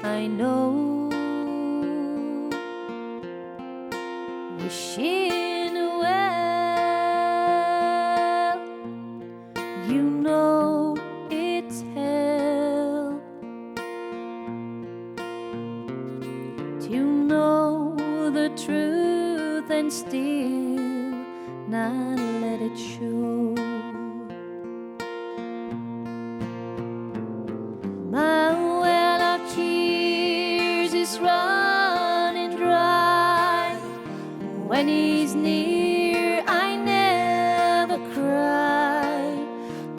I know, wishing well, you know it's hell to know the truth and still not let it show. My well of tears is running dry. When he's near, I never cry.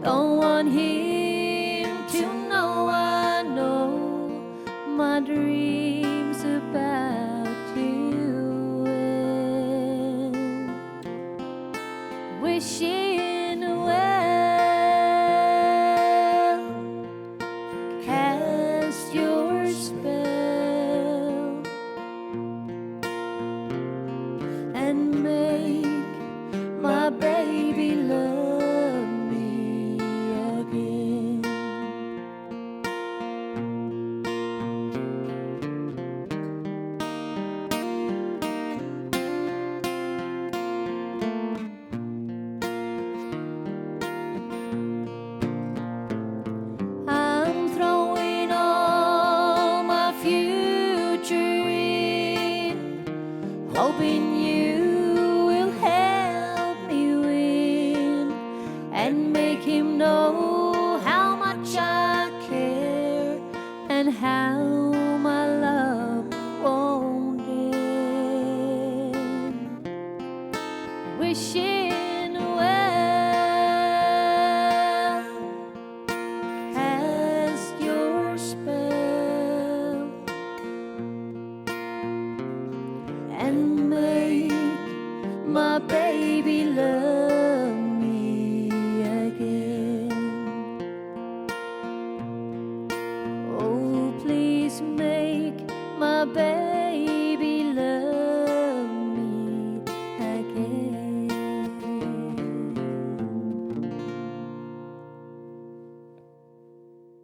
Don't want him to know I know my dreams about you end. Wishing well, cast your spell and make my baby love me again. I'm throwing all my future in, hoping you will help me win and make him know how much I care and how my love won't end. Wishing well, cast your spell and make my baby love me again. Oh, please make my baby